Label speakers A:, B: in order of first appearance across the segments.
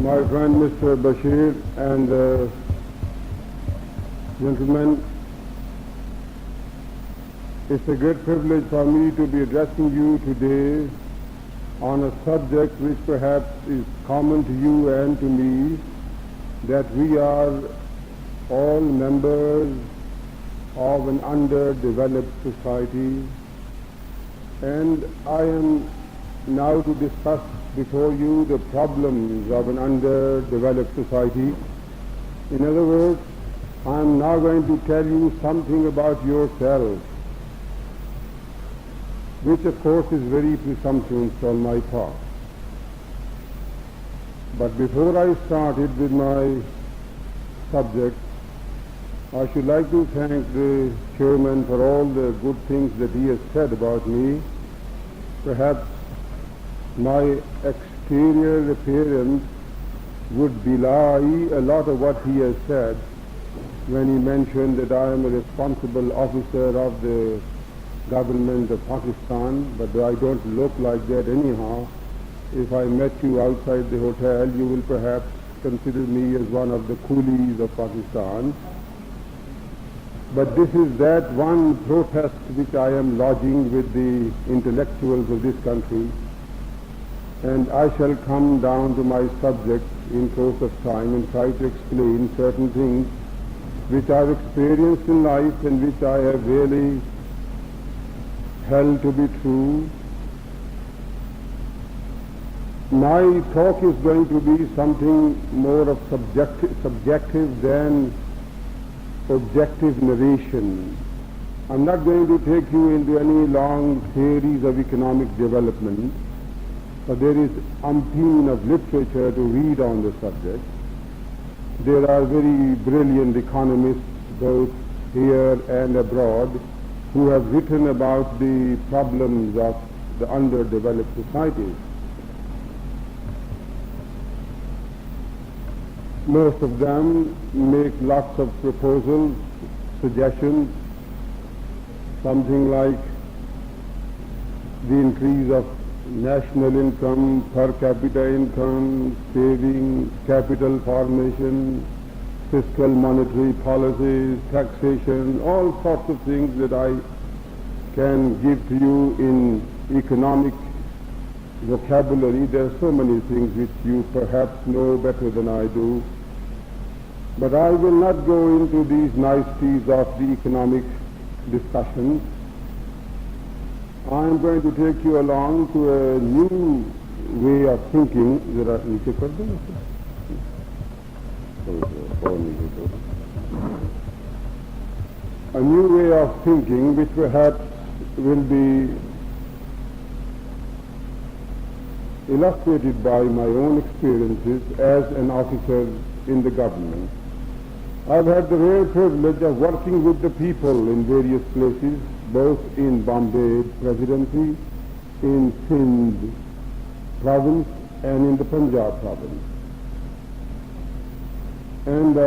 A: my friend Mr. Bashir and gentlemen, it's a great privilege for me to be addressing you today on a subject which perhaps is common to you and to me, that we are all members of an underdeveloped society, and I am now to discuss before you the problems of an underdeveloped society. In other words, I am now going to tell you something about yourself, which of course is very presumptuous on my part. But before I started with my subject, I should like to thank the chairman for all the good things that he has said about me. Perhaps my exterior appearance would belie a lot of what he has said when he mentioned that I am a responsible officer of the government of Pakistan, but I don't look like that anyhow. If I met you outside the hotel, you will perhaps consider me as one of the coolies of Pakistan. But this is that one protest which I am lodging with the intellectuals of this country, and I shall come down to my subject in course of time and try to explain certain things which I've experienced in life and which I have really held to be true. My talk is going to be something more of subjective than objective narration. I'm not going to take you into any long theories of economic development, but there is umpteen of literature to read on the subject. There are very brilliant economists both here and abroad who have written about the problems of the underdeveloped societies. Most of them make lots of proposals, suggestions, something like the increase of national income, per capita income, saving, capital formation, fiscal monetary policies, taxation, all sorts of things that I can give to you in economic vocabulary. There are so many things which you perhaps know better than I do. But I will not go into these niceties of the economic discussions. I am going to take you along to a new way of thinking. A new way of thinking which perhaps will be illustrated by my own experiences as an officer in the government. I've had the rare privilege of working with the people in various places, both in Bombay Presidency, in Sindh province, and in the Punjab province. And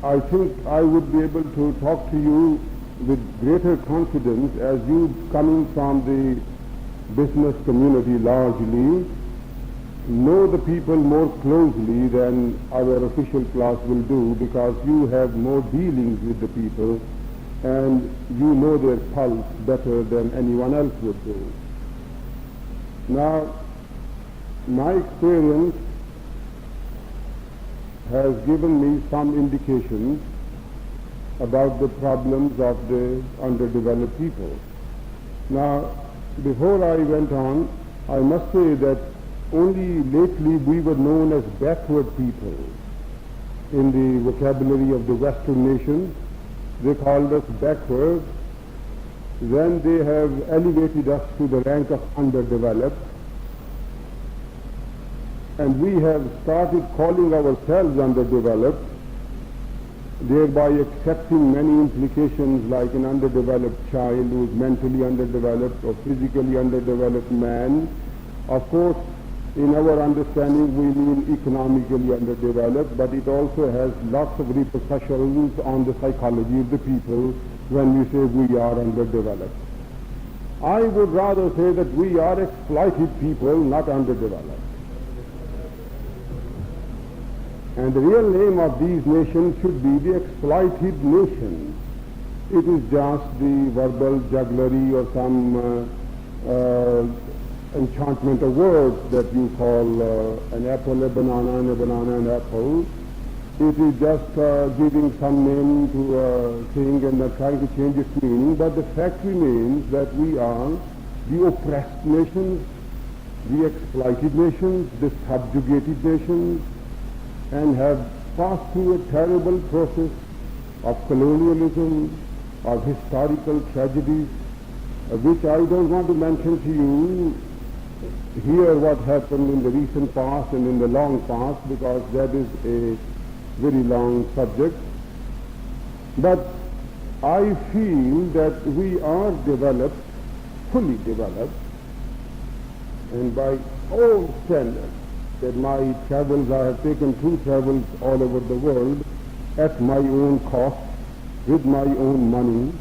A: I think I would be able to talk to you with greater confidence as you coming from the business community largely know the people more closely than our official class will do, because you have more dealings with the people and you know their pulse better than anyone else would do. Now, my experience has given me some indications about the problems of the underdeveloped people. Now, before I went on, I must say that only lately we were known as backward people in the vocabulary of the Western nations. They called us backward. Then they have elevated us to the rank of underdeveloped. And we have started calling ourselves underdeveloped, thereby accepting many implications like an underdeveloped child who is mentally underdeveloped or physically underdeveloped man. Of course, in our understanding we mean economically underdeveloped, but it also has lots of repercussions on the psychology of the people when we say we are underdeveloped. I would rather say that we are exploited people, not underdeveloped. And the real name of these nations should be the exploited nations. It is just the verbal jugglery or some enchantment of words that you call an apple a banana and a banana an apple. It is just giving some name to a thing and trying to change its meaning, but the fact remains that we are the oppressed nations, the exploited nations, the subjugated nations, and have passed through a terrible process of colonialism, of historical tragedies, which I don't want to mention to you here what happened in the recent past and in the long past, because that is a very long subject. But I feel that we are developed, fully developed, and by all standards, that my travels, I have taken 2 travels all over the world at my own cost, with my own money,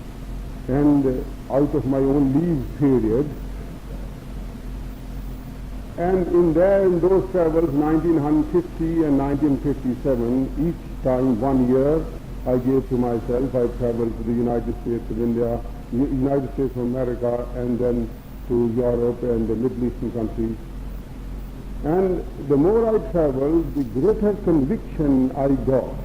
A: and out of my own leave period. And in those travels, 1950 and 1957, each time 1 year, I gave to myself. I traveled to the United States of India, United States of America, and then to Europe and the Middle Eastern countries. And the more I traveled, the greater conviction I got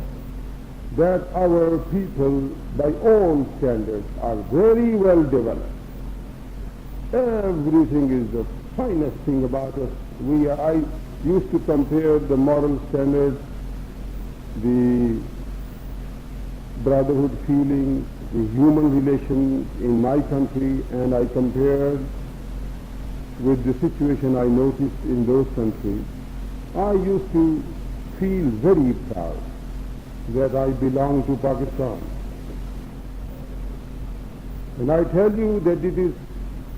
A: that our people, by all standards, are very well developed. Everything is the finest thing about us. I used to compare the moral standards, the brotherhood feeling, the human relations in my country, and I compared with the situation I noticed in those countries. I used to feel very proud that I belong to Pakistan. And I tell you that it is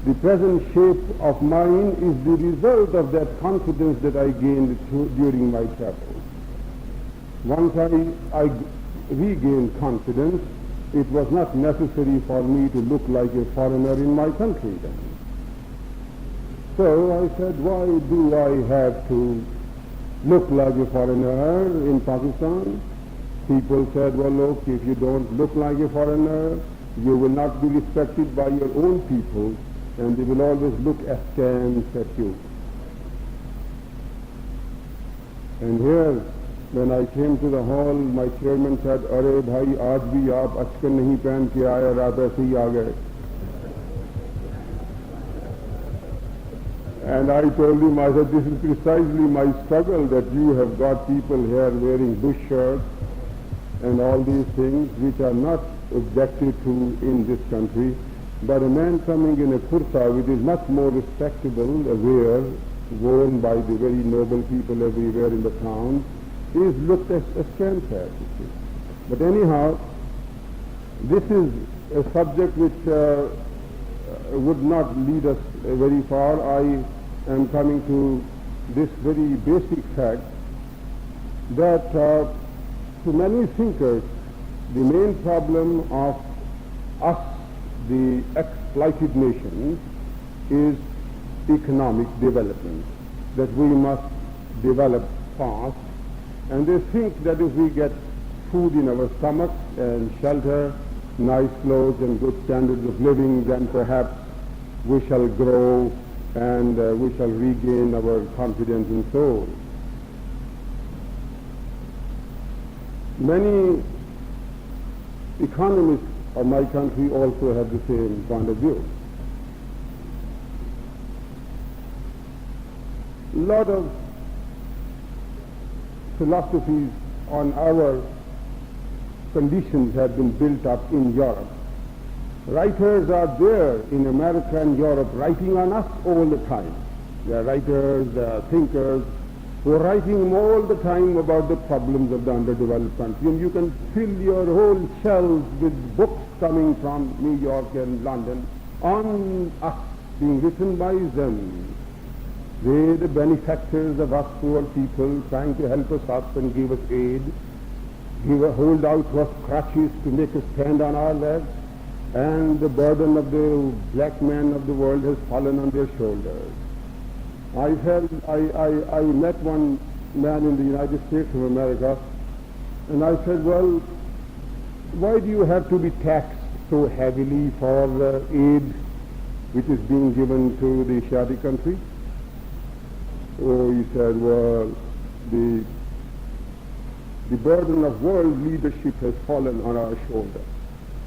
A: the present shape of mine is the result of that confidence that I gained during my travels. Once I regained confidence, it was not necessary for me to look like a foreigner in my country then. So I said, why do I have to look like a foreigner in Pakistan? People said, well, look, if you don't look like a foreigner, you will not be respected by your own people, and they will always look askance at you. And here, when I came to the hall, my chairman said, "Arey bhai, aaj bhi aap achkan nahi pehen ke aaye, raat aise hi aa gaye." And I told him, I said, this is precisely my struggle, that you have got people here wearing bush shirts and all these things which are not objected to in this country. But a man coming in a kurta, which is much more respectable, wear, worn by the very noble people everywhere in the town, is looked at askance at. But anyhow, this is a subject which would not lead us very far. I am coming to this very basic fact that to many thinkers, the main problem of us, the exploited nations, is economic development, that we must develop fast, and they think that if we get food in our stomachs and shelter, nice clothes and good standards of living, then perhaps we shall grow and we shall regain our confidence and soul. Many economists of my country also have the same point of view. A lot of philosophies on our conditions have been built up in Europe. Writers are there in America and Europe writing on us all the time. There are writers, there are thinkers who are writing all the time about the problems of the underdeveloped country. And you can fill your whole shelves with books coming from New York and London on us, being written by them. They, the benefactors of us poor people, trying to help us up and give us aid, hold out to us crutches to make us stand on our legs, and the burden of the black man of the world has fallen on their shoulders. I met one man in the United States of America, and I said, well, why do you have to be taxed so heavily for the aid which is being given to the Asiatic countries? Oh, he said, well, the burden of world leadership has fallen on our shoulders.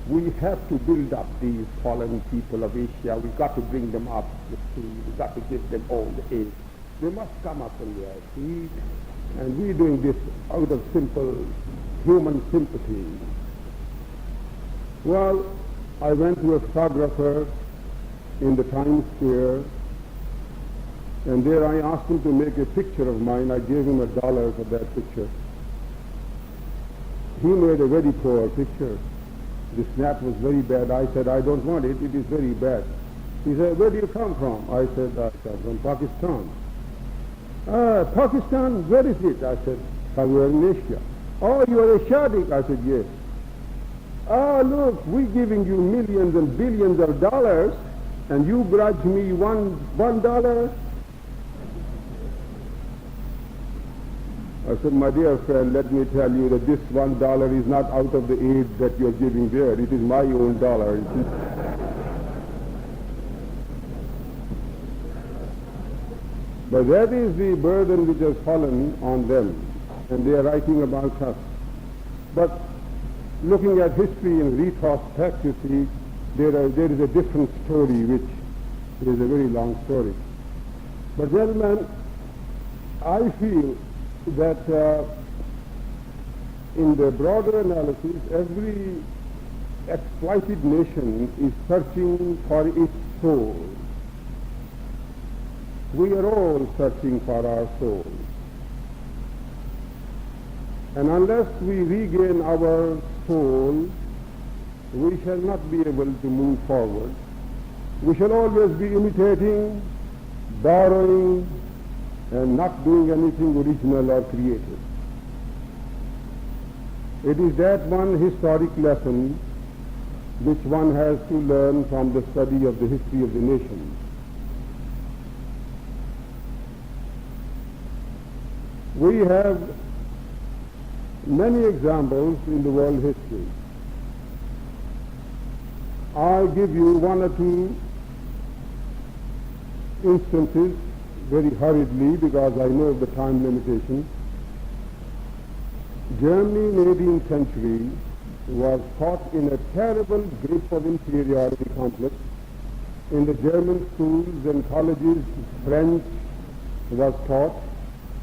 A: We have to build up these fallen people of Asia. We've got to bring them up the street. We've got to give them all the aid. They must come up on their feet. And we're doing this out of simple human sympathy. Well, I went to a photographer in the Times Square, and there I asked him to make a picture of mine. I gave him $1 for that picture. He made a very poor picture. The snap was very bad. I said, I don't want it. It is very bad. He said, where do you come from? I said, I come from Pakistan. Pakistan, where is it? I said, we are in Asia. Oh, you are Asiatic? I said, yes. Look, we're giving you millions and billions of dollars, and you grudge me $1? I said, my dear friend, let me tell you that this $1 is not out of the aid that you're giving there. It is my own dollar. But that is the burden which has fallen on them, and they are writing about us. But looking at history in retrospect, you see, there is a different story, which is a very long story. But gentlemen, I feel that in the broader analysis, every exploited nation is searching for its soul. We are all searching for our soul. And unless we regain our soul, we shall not be able to move forward. We shall always be imitating, borrowing, and not doing anything original or creative. It is that one historic lesson which one has to learn from the study of the history of the nation. We have many examples in the world history. I'll give you one or two instances very hurriedly because I know the time limitation. Germany in the 18th century was caught in a terrible grip of inferiority complex. In the German schools and colleges, French was taught.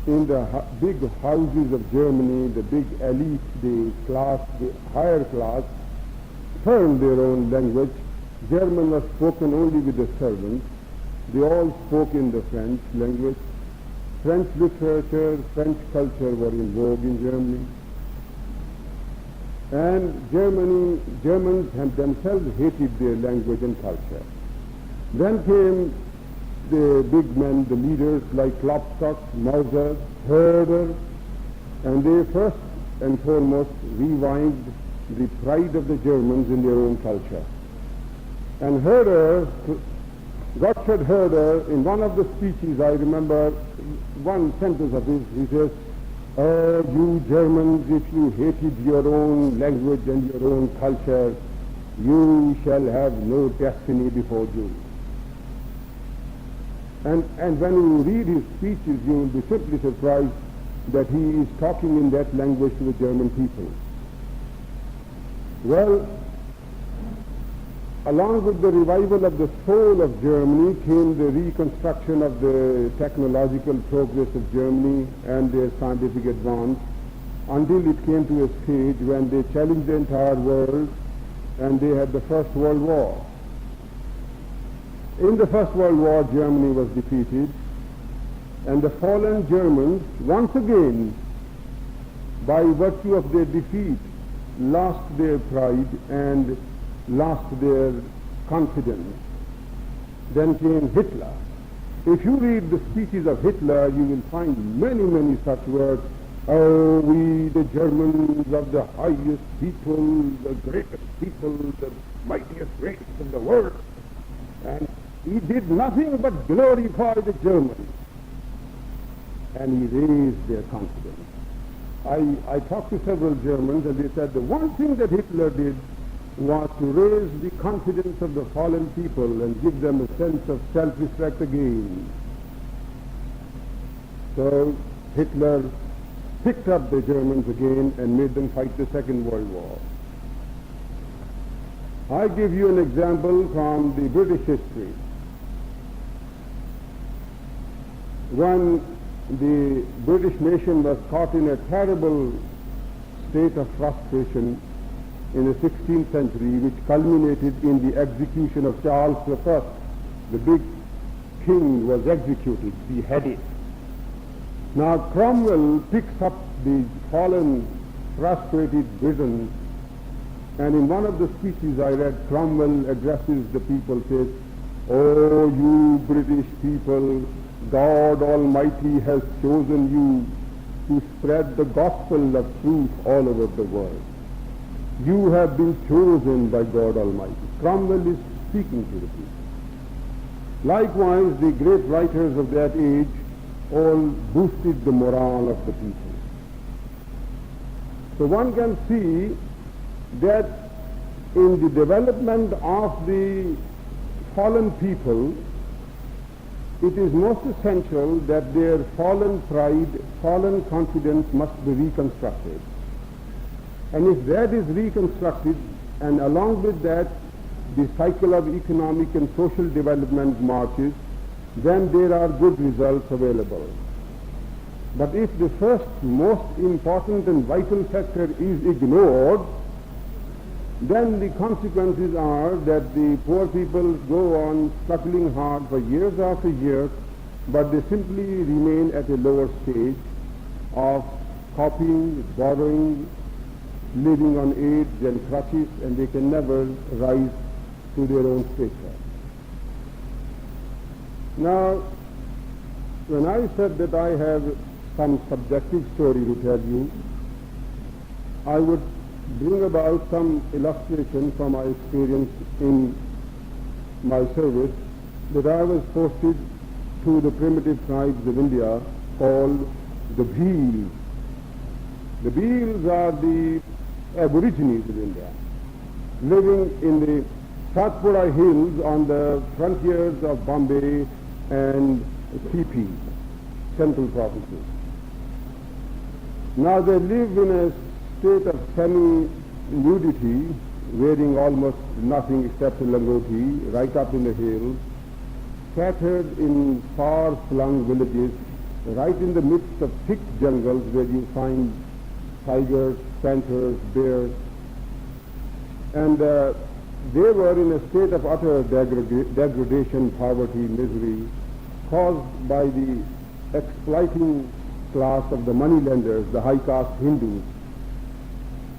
A: In the big houses of Germany, the big elite, the higher class, learned their own language. German was spoken only with the servants. They all spoke in the French language. French literature, French culture were in vogue in Germany. And Germans themselves hated their language and culture. Then came the big men, the leaders like Klopstock, Mauser, Herder, and they first and foremost revived the pride of the Germans in their own culture. And Gottfried Herder, in one of the speeches, I remember one sentence of his, he says, you Germans, if you hated your own language and your own culture, you shall have no destiny before you. And when you read his speeches, you will be simply surprised that he is talking in that language to the German people. Well, along with the revival of the soul of Germany came the reconstruction of the technological progress of Germany and their scientific advance, until it came to a stage when they challenged the entire world and they had the First World War. In the First World War, Germany was defeated, and the fallen Germans, once again, by virtue of their defeat, lost their pride and lost their confidence. Then came Hitler. If you read the speeches of Hitler, you will find many, many such words. Oh, we, the Germans, of the highest people, the greatest people, the mightiest race in the world. And he did nothing but glorify the Germans. and he raised their confidence. I talked to several Germans, and they said the one thing that Hitler did was to raise the confidence of the fallen people and give them a sense of self-respect again. So Hitler picked up the Germans again and made them fight the Second World War. I give you an example from the British history. When the British nation was caught in a terrible state of frustration in the 16th century, which culminated in the execution of Charles I. The big king was executed, beheaded. Now Cromwell picks up the fallen, frustrated Britons, and in one of the speeches I read, Cromwell addresses the people, says, "Oh, you British people, God Almighty has chosen you to spread the gospel of truth all over the world. You have been chosen by God Almighty." Cromwell is speaking to the people. Likewise, the great writers of that age all boosted the morale of the people. So one can see that in the development of the fallen people, it is most essential that their fallen pride, fallen confidence must be reconstructed. And if that is reconstructed, and along with that the cycle of economic and social development marches, then there are good results available. But if the first most important and vital factor is ignored, then the consequences are that the poor people go on struggling hard for years after years, but they simply remain at a lower stage of copying, borrowing, living on aids and crutches, and they can never rise to their own stature. Now, when I said that I have some subjective story to tell you, I would bring about some illustration from my experience in my service, that I was posted to the primitive tribes of India called the Bheels. The Bheels are the Aborigines of India, living in the Satpura hills on the frontiers of Bombay and CP, Central Provinces. Now they live in a state of semi-nudity, wearing almost nothing except a langoti, right up in the hills, scattered in far-flung villages, right in the midst of thick jungles where you find tigers, panthers, bears. And they were in a state of utter degradation, poverty, misery, caused by the exploiting class of the moneylenders, the high-caste Hindus.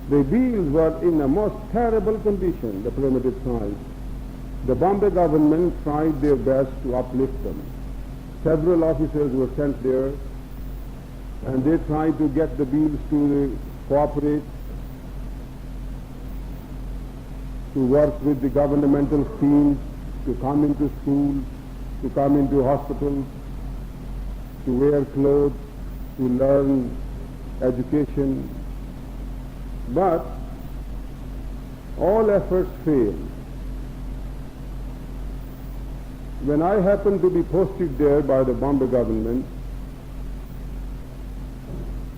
A: The Bheels were in a most terrible condition, the primitive tribes. The Bombay government tried their best to uplift them. Several officers were sent there, and they tried to get the Bheels to cooperate, to work with the governmental schemes, to come into schools, to come into hospitals, to wear clothes, to learn education. But all efforts failed. When I happened to be posted there by the Bombay government,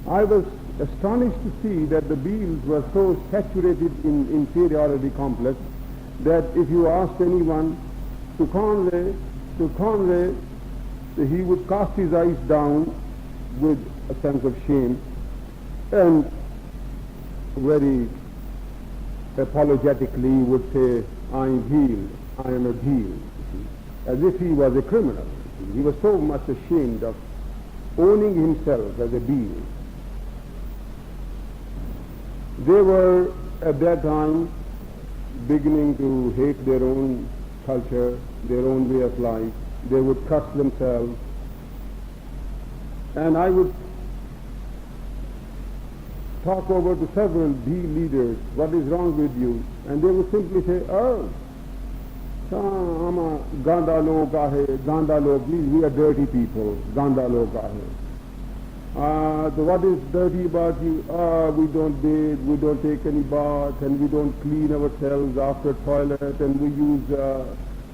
A: I was astonished to see that the Bheels were so saturated in inferiority complex that if you asked anyone to Conway, he would cast his eyes down with a sense of shame and very apologetically would say, "I am Bheel, I am a Bheel," as if he was a criminal. He was so much ashamed of owning himself as a Bheel. They were at that time beginning to hate their own culture, their own way of life. They would curse themselves. And I would talk over to several Bheel leaders, "What is wrong with you?" And they would simply say, "Oh, Ganda log aahe, Ganda log, we are dirty people, Ganda log aahe." What is dirty about you? We don't bathe, we don't take any bath, and we don't clean ourselves after toilet, and we use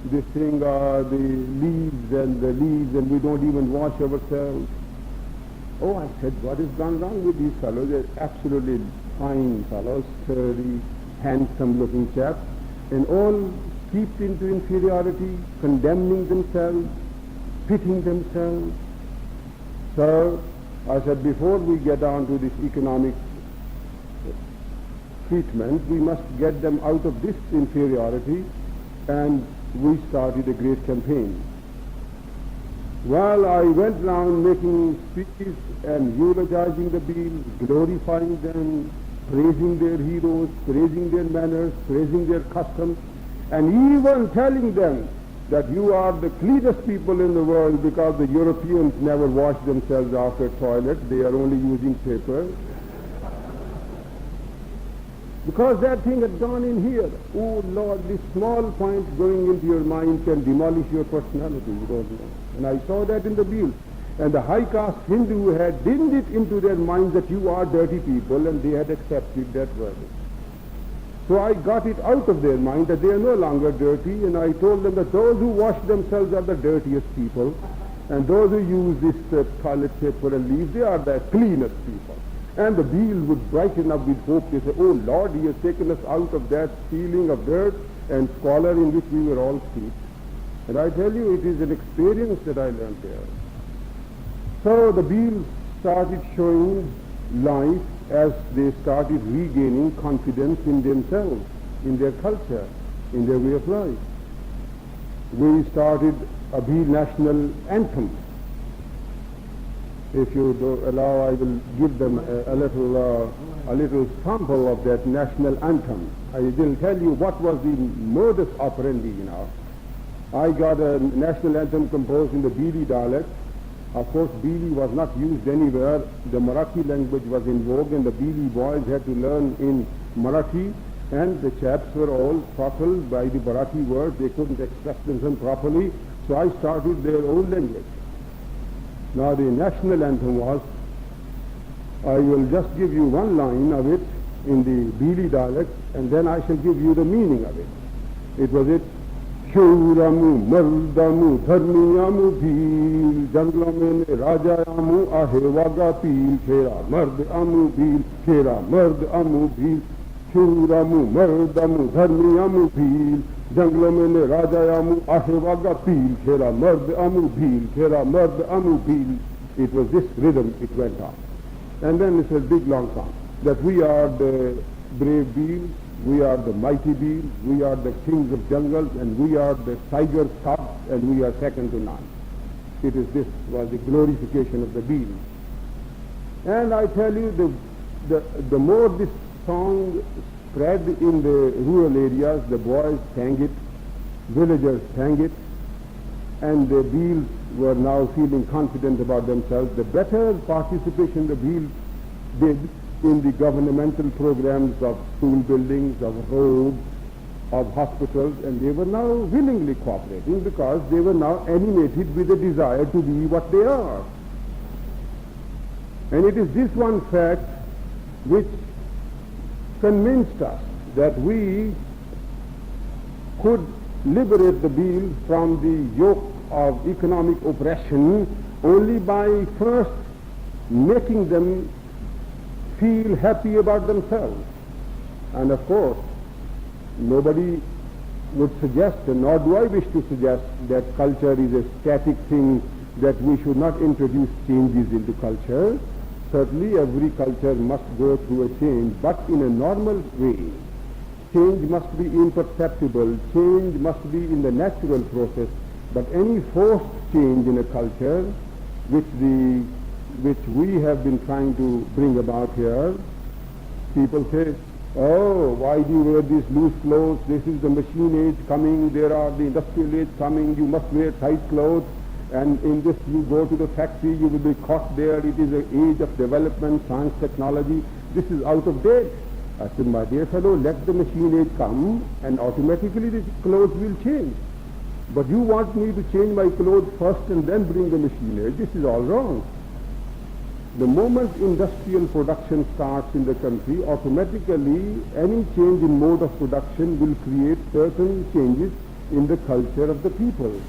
A: this thing, the leaves, and we don't even wash ourselves. Oh, I said, what has gone wrong with these fellows? They're absolutely fine fellows, sturdy, handsome-looking chaps, and all steeped into inferiority, condemning themselves, pitting themselves. So, I said, before we get on to this economic treatment, we must get them out of this inferiority, and we started a great campaign. Well, I went around making speeches and eulogizing the Beals, glorifying them, praising their heroes, praising their manners, praising their customs, and even telling them that you are the cleanest people in the world because the Europeans never wash themselves after toilet, they are only using paper. Because that thing had gone in here. Oh Lord, this small point going into your mind can demolish your personality, you don't know. And I saw that in the Beals. And the high caste Hindu had dinned it into their minds that you are dirty people, and they had accepted that verdict. So I got it out of their mind that they are no longer dirty, and I told them that those who wash themselves are the dirtiest people, and those who use this toilet paper and leaves, they are the cleanest people. And the Beals would brighten up with hope. They say, oh Lord, He has taken us out of that feeling of dirt and squalor in which we were all steeped. And I tell you, it is an experience that I learned there. So the Beals started showing life as they started regaining confidence in themselves, in their culture, in their way of life. We started a Beel national anthem. If you allow, I will give them a little sample of that national anthem. I will tell you what was the modus operandi, I got a national anthem composed in the Beeli dialect. Of course, Beeli was not used anywhere. The Marathi language was in vogue, and the Beeli boys had to learn in Marathi, and the chaps were all throttled by the Marathi words. They couldn't express themselves properly, so I started their own language. Now the national anthem was, I will just give you one line of it in the Beeli dialect, and then I shall give you the meaning of it. It was it, Shuramu, Mardamu, Dharmiyamu, Beel, Janglamen, Rajayamu, Ahewaga, Peel, Khera, Mard Amu, Beel, Khera, Mard Amu, Beel, Shuramu, Mardamu, Dharmiyamu, Beel, Janglamen, Rajayamu, Ahewaga, Peel, Khera, Mard Amu, Beel, Khera, Mard Amu, Beel. It was this rhythm it went on. And then it's a big long song, that we are the brave Beels, we are the mighty Beels, we are the kings of jungles, and we are the tiger cubs, and we are second to none. This was the glorification of the Beels. And I tell you, the more this song spread in the rural areas, the boys sang it, villagers sang it, and the Beels were now feeling confident about themselves. The better participation the Beels did in the governmental programs of school buildings, of roads, of hospitals, and they were now willingly cooperating because they were now animated with a desire to be what they are. And it is this one fact which convinced us that we could liberate the Beels from the yoke of economic oppression only by first making them feel happy about themselves. And of course, nobody would suggest, and nor do I wish to suggest, that culture is a static thing, that we should not introduce changes into culture. Certainly every culture must go through a change, but in a normal way. Change must be imperceptible, change must be in the natural process, but any forced change in a culture, which we have been trying to bring about here, people say, oh, why do you wear these loose clothes? This is the machine age coming, there are the industrial age coming, you must wear tight clothes, and in this you go to the factory, you will be caught there, it is an age of development, science, technology, this is out of date. I said, my dear fellow, let the machine age come, and automatically the clothes will change. But you want me to change my clothes first and then bring the machine age, this is all wrong. the moment industrial production starts in the country, automatically any change in mode of production will create certain changes in the culture of the people.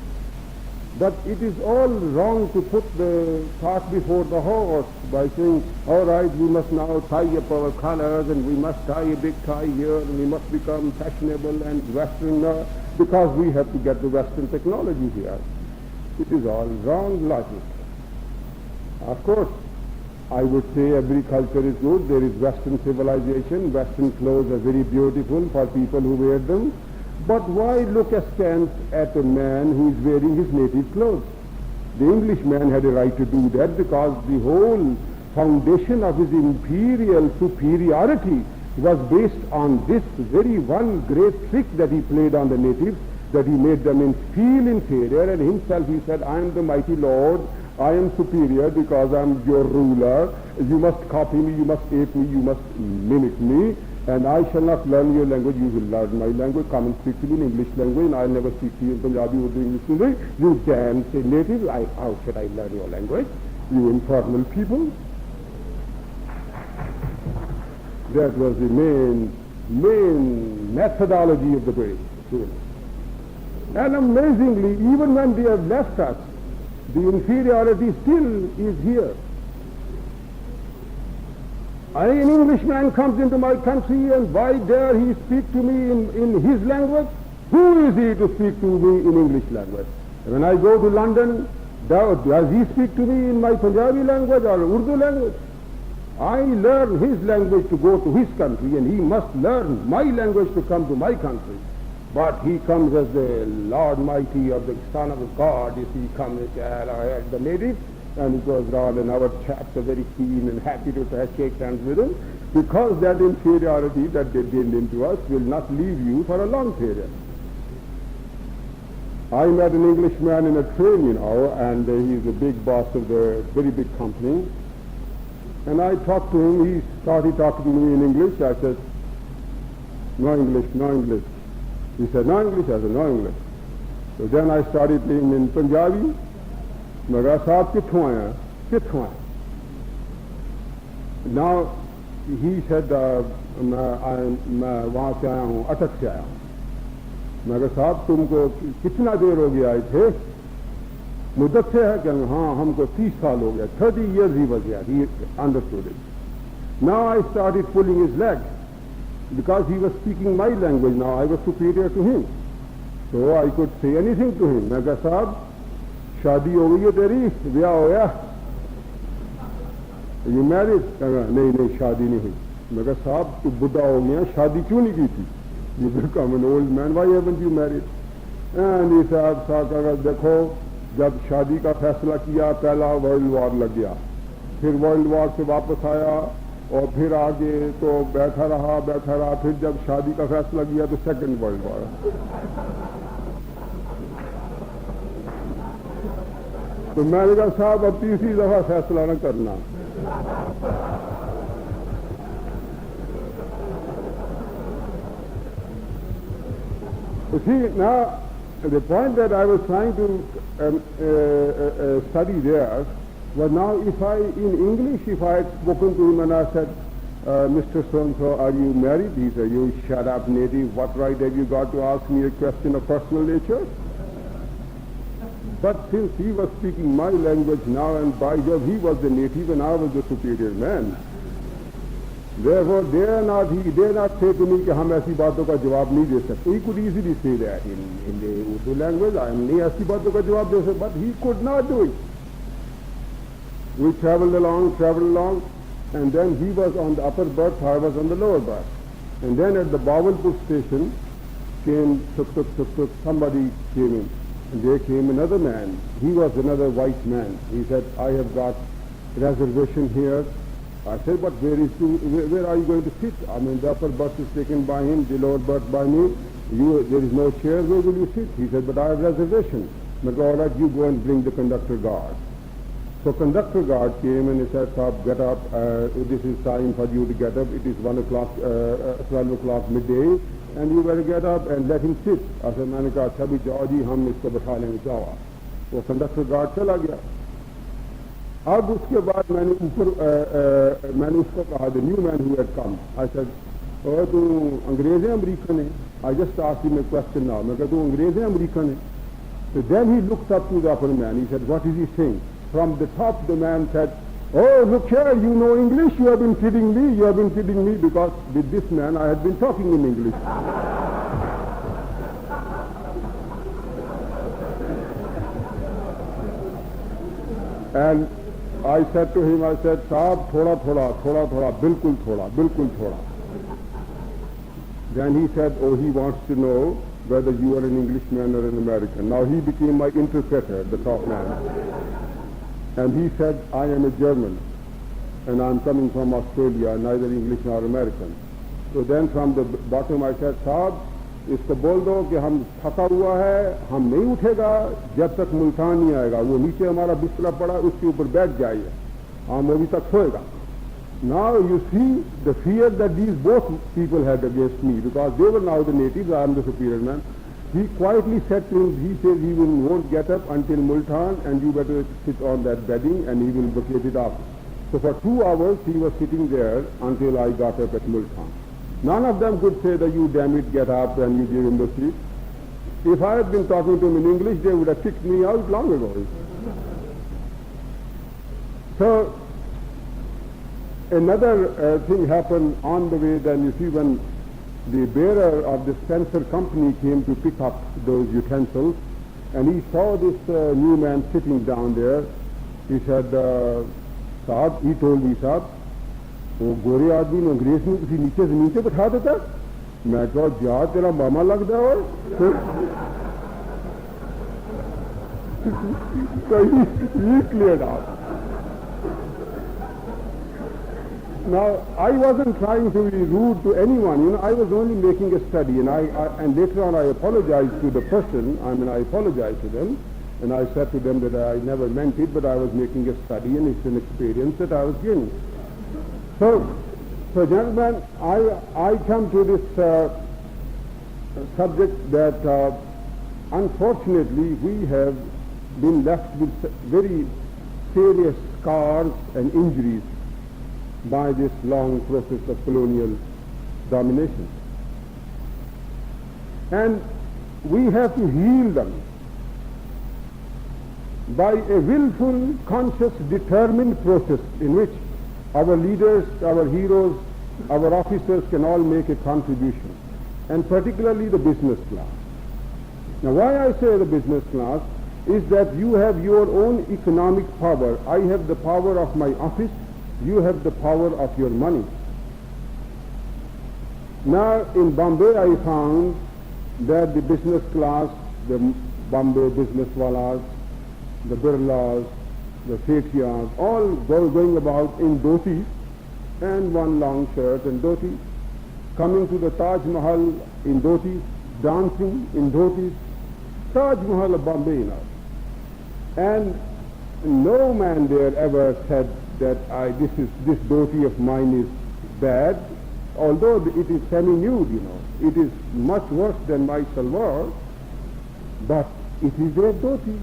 A: But it is all wrong to put the cart before the horse by saying, all right, we must now tie up our collars and we must tie a big tie here and we must become fashionable and Western because we have to get the Western technology here. It is all wrong logic. Of course, I would say every culture is good. There is Western civilization. Western clothes are very beautiful for people who wear them. But why look askance at a man who is wearing his native clothes? The Englishman had a right to do that because the whole foundation of his imperial superiority was based on this very one great trick that he played on the natives, that he made them feel inferior, and himself he said, I am the mighty Lord, I am superior because I am your ruler, you must copy me, you must ape me, you must mimic me, and I shall not learn your language, you will learn my language, come and speak to me in English language, and I'll never speak to you in Punjabi, Urdu, English language. You damn say native, how should I learn your language? You infernal people. That was the main methodology of the British. And amazingly, even when they have left us, the inferiority still is here. An Englishman comes into my country and why dare he speak to me in his language? Who is he to speak to me in English language? When I go to London, does he speak to me in my Punjabi language or Urdu language? I learn his language to go to his country and he must learn my language to come to my country. But he comes as the Lord Mighty of the Son of God. If he comes as the native, and he goes around and our chaps are very keen and happy to shake hands with him, because that inferiority that they gained into us will not leave you for a long period. I met an Englishman in a train, and he's a big boss of the very big company. And I talked to him, he started talking to me in English. I said, no English, no English. He said, no English? I said, no English. So then I started playing in Punjabi. Maga sahab kitthon aaya? Kitthon aaya? Now, he said, मैं वहाँ से आया हूँ, अटक से आया हूँ। मैं कहा साहब तुमको कितना देर हो गया आए थे? मुद्दत से है? कहने हाँ हमको 30 साल हो गया. 30 years he was here. He understood it. Now I started pulling his leg because he was speaking my language. Now I was superior to him, so I could say anything to him. मैं कहा साहब शादी हो गई है तेरी, ब्याह हो गया? You married? नहीं शादी नहीं हुई. मैं कहा साहब तू बुढ़ा हो गया, शादी क्यों नहीं की थी? You become an old man, why haven't you married? And he said, कहा देखो जब शादी का फैसला किया पहला वर्ल्ड वॉर लग गया, फिर वर्ल्ड वॉर से वापस आया और फिर आगे तो बैठा रहा, फिर जब शादी का फैसला किया तो सेकंड वर्ल्ड वॉर. तो मैंने कहा साहब अब तीसरी दफा फैसला न करना. See, now the point that I was trying to study there was, now if I, in English, if I had spoken to him and I said, Mr. So-and-so, are you married? He said, you shut up, native, what right have you got to ask me a question of personal nature? But since he was speaking my language now, and by Jove, he was the native and I was the superior man, therefore dare not say to me कि हम ऐसी बातों का जवाब नहीं दे सकते. He could easily say that in the Urdu language, I am नहीं ऐसी बातों का जवाब दे सकते, but he could not do it. We traveled along, and then he was on the upper berth, I was on the lower berth. And then at the Bawalpur station, somebody came in. And there came another man. He was another white man. He said, I have got reservation here. I said, but where are you going to sit? I mean, the upper berth is taken by him, the lower berth by me. There is no chair, where will you sit? He said, but I have reservation. I said, all right, you go and bring the conductor guard. So conductor guard came and he said, Saab, get up, this is time for you to get up. It is 1 o'clock, 12 o'clock midday, and you better get up and let him sit. I said, मैंने कहा अच्छा भी जाओ जी हम इसको बैठा लेंगे जाओ. वो conductor guard चला गया. اب اس کے بعد میں نے اس کو کہا the new man who had come, I said, اور تو انگریز ہیں امریکن ہیں؟ I just asked him a question now. میں کہا تو انگریز ہیں امریکن ہیں؟ So then he looked up to the upper man. He said, what is he saying? From the top the man said, oh, look here, you know English, you have been kidding me, because with this man I had been talking in English. And I said to him, Saab, thoda, bilkul thoda. Then he said, oh, he wants to know whether you are an Englishman or an American. Now he became my interpreter, the top man. And he said, I am a German, and I'm coming from Australia, neither English nor American. So then from the bottom I said, Saab, इसको बोल दो कि हम थका हुआ है, हम नहीं उठेगा जब तक मुल्तान नहीं आएगा. वो नीचे हमारा बिस्तरा पड़ा, उसके ऊपर बैठ जाइए, हम अभी तक सोएगा. Now you see the fear that these both people had against me, because they were now the natives, I am the superior man. He quietly said to him, he says he won't get up until Multan, and you better sit on that bedding, and he will vacate it up. So for 2 hours he was sitting there until I got up at Multan. None of them could say that you damn it, get up, and you give him the seat. If I had been talking to them in English, they would have kicked me out long ago. So another thing happened on the way. Then you see, when the bearer of the Spencer company came to pick up those utensils, and he saw this new man sitting down there, he said, Saab, he told me, Saab, वो गोरे आदमी ने अंग्रेज में किसी नीचे जमीन से बैठा देता. मैं कहा जा तेरा मामा लगता है. So he cleared out. Now I wasn't trying to be rude to anyone, I was only making a study, and later on I apologized to the person. I apologized to them, and I said to them that I never meant it, but I was making a study, and it's an experience that I was gaining. So gentlemen, I come to this subject that unfortunately we have been left with very serious scars and injuries by this long process of colonial domination. And we have to heal them by a willful, conscious, determined process in which our leaders, our heroes, our officers can all make a contribution, and particularly the business class. Now why I say the business class is that you have your own economic power. I have the power of my office, you have the power of your money. Now in Bombay I found that the business class, the Bombay business walas, the Birlas, the Sethiyas, all going about in dhotis and one long shirt and dhoti, coming to the Taj Mahal in dhotis, dancing in dhotis, Taj Mahal of Bombay now. And no man there ever said that this dhoti of mine is bad, although it is semi-nude, It is much worse than my salwar, but it is a dhoti.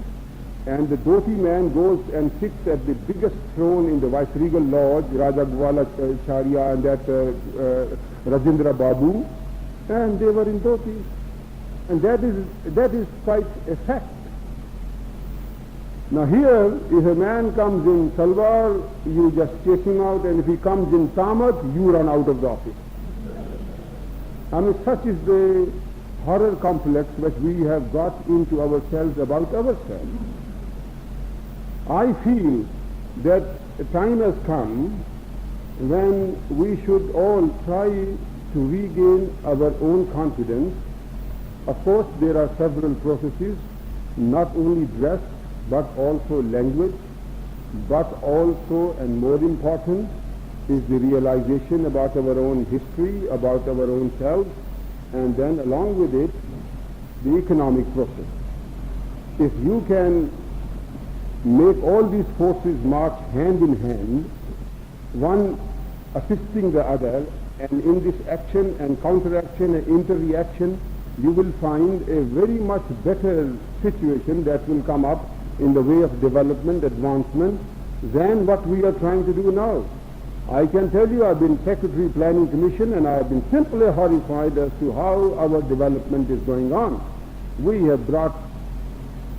A: And the dhoti man goes and sits at the biggest throne in the Viceregal Lodge, Raja Gwala Charya and that Rajendra Babu, and they were in dhotis. And that is quite a fact. Now here, if a man comes in salwar, you just chase him out, and if he comes in tamat, you run out of the office. Such is the horror complex which we have got into ourselves about ourselves. I feel that a time has come when we should all try to regain our own confidence. Of course, there are several processes, not only dress, but also language, but also, and more important, is the realization about our own history, about our own selves, and then along with it, the economic process. If you can make all these forces march hand in hand, one assisting the other, and in this action and counteraction and interreaction, you will find a very much better situation that will come up in the way of development, advancement, than what we are trying to do now. I can tell you I've been Secretary Planning Commission and I've been simply horrified as to how our development is going on. We have brought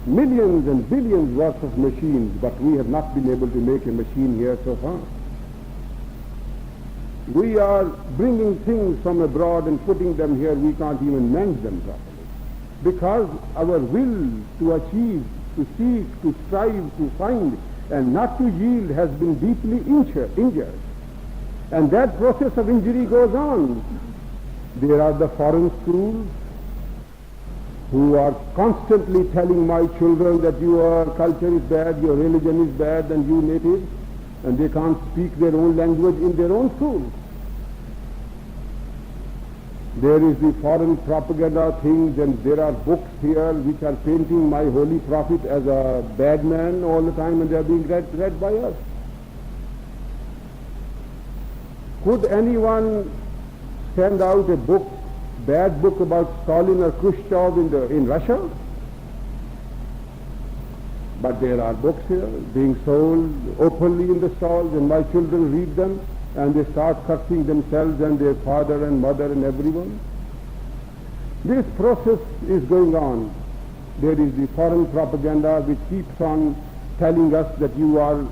A: millions and billions worth of machines, but we have not been able to make a machine here so far. We are bringing things from abroad and putting them here, we can't even mend them properly. Because our will to achieve, to seek, to strive, to find, and not to yield has been deeply injured. And that process of injury goes on. There are the foreign schools who are constantly telling my children that your culture is bad, your religion is bad, and you natives, and they can't speak their own language in their own schools. There is the foreign propaganda things, and there are books here which are painting my holy prophet as a bad man all the time, and they are being read by us. Could anyone send out a book, bad book about Stalin or Khrushchev in Russia? But there are books here being sold openly in the stalls, and my children read them and they start cursing themselves and their father and mother and everyone. This process is going on. There is the foreign propaganda which keeps on telling us that you are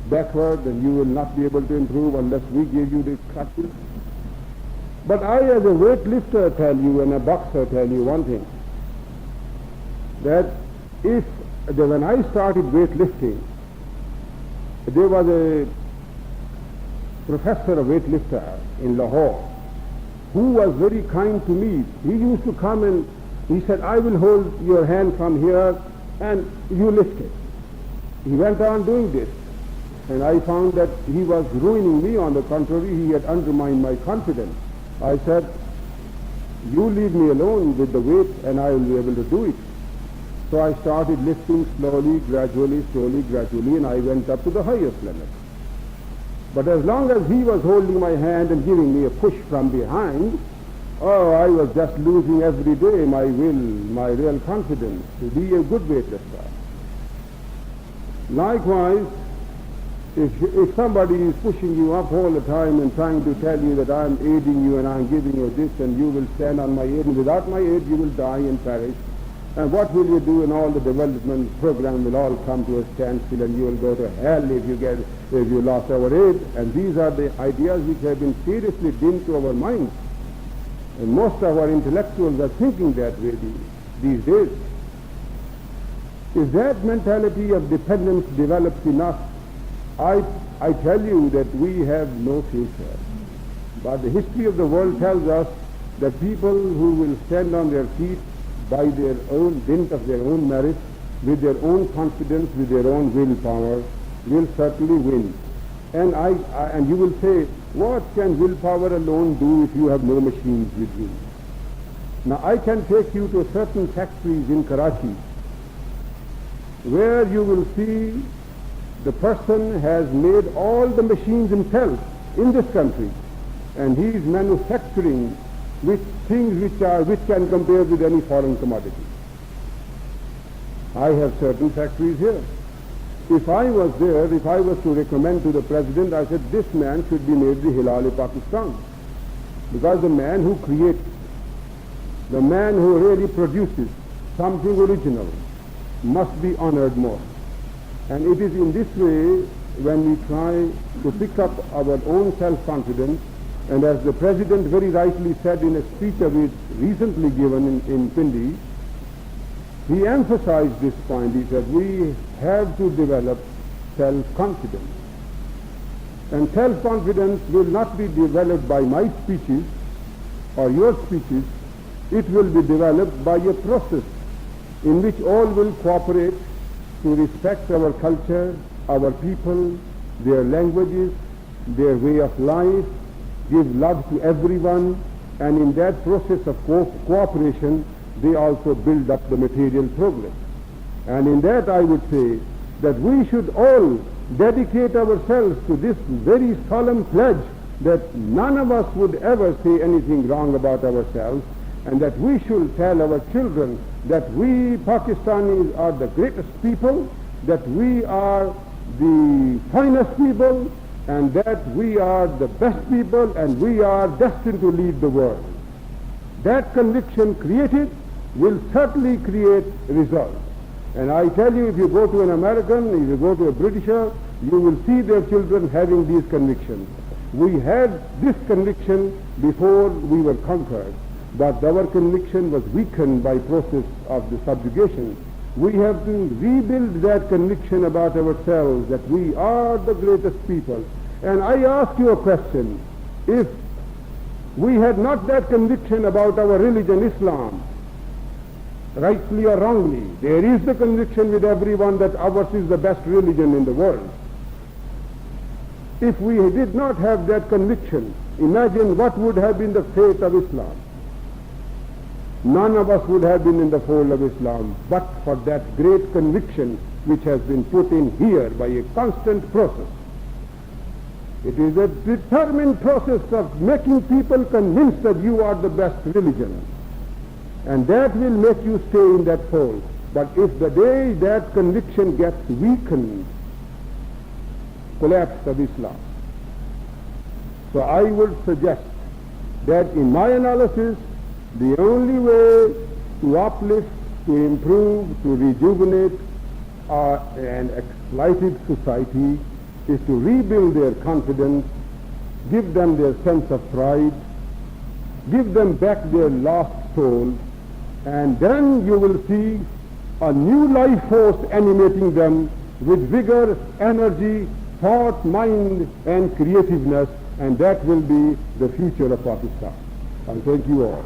A: backward and you will not be able to improve unless we give you the crutches. But I, as a weightlifter, tell you, and a boxer, tell you one thing, that when I started weightlifting, there was a professor of weightlifter in Lahore who was very kind to me. He used to come and he said, I will hold your hand from here and you lift it. He went on doing this, and I found that he was ruining me. On the contrary, he had undermined my confidence. I said, you leave me alone with the weight and I will be able to do it. So I started lifting slowly, gradually, and I went up to the highest limit. But as long as he was holding my hand and giving me a push from behind, I was just losing every day my will, my real confidence to be a good weightlifter. Likewise, if somebody is pushing you up all the time and trying to tell you that I'm aiding you and I'm giving you this and you will stand on my aid, and without my aid you will die and perish, and what will you do? And all the development program will all come to a standstill, and you will go to hell if you lost our aid. And these are the ideas which have been seriously dinned to our minds. And most of our intellectuals are thinking that way these days. If that mentality of dependence develops in us, I tell you that we have no future. But the history of the world tells us that people who will stand on their feet by their own dint of their own merit, with their own confidence, with their own willpower, will certainly win. And you will say, what can willpower alone do if you have no machines with you? Now I can take you to certain factories in Karachi where you will see the person has made all the machines himself in this country, and he is manufacturing with things which can compare with any foreign commodity. I have certain factories here. If I was there, if I was to recommend to the president, I said this man should be made the Hilal-e-Pakistan, because the man who creates, the man who really produces something original must be honored more. And it is in this way when we try to pick up our own self-confidence. And as the President very rightly said in a speech of his recently given in Pindi, he emphasized this point. He said, we have to develop self-confidence. And self-confidence will not be developed by my speeches or your speeches. It will be developed by a process in which all will cooperate to respect our culture, our people, their languages, their way of life, give love to everyone, and in that process of cooperation, they also build up the material progress. And in that I would say that we should all dedicate ourselves to this very solemn pledge that none of us would ever say anything wrong about ourselves, and that we should tell our children that we Pakistanis are the greatest people, that we are the finest people, and that we are the best people and we are destined to lead the world. That conviction created will certainly create results. And I tell you, if you go to an American, if you go to a Britisher, you will see their children having these convictions. We had this conviction before we were conquered, but our conviction was weakened by process of the subjugation. We have to rebuild that conviction about ourselves, that we are the greatest people. And I ask you a question. If we had not that conviction about our religion, Islam, rightly or wrongly, there is the conviction with everyone that ours is the best religion in the world. If we did not have that conviction, imagine what would have been the fate of Islam. None of us would have been in the fold of Islam, but for that great conviction which has been put in here by a constant process. It is a determined process of making people convinced that you are the best religion. And that will make you stay in that fold. But if the day that conviction gets weakened, collapse of Islam. So I would suggest that in my analysis, the only way to uplift, to improve, to rejuvenate an exploited society is to rebuild their confidence, give them their sense of pride, give them back their lost soul, and then you will see a new life force animating them with vigor, energy, thought, mind, and creativeness, and that will be the future of Pakistan. And thank you all.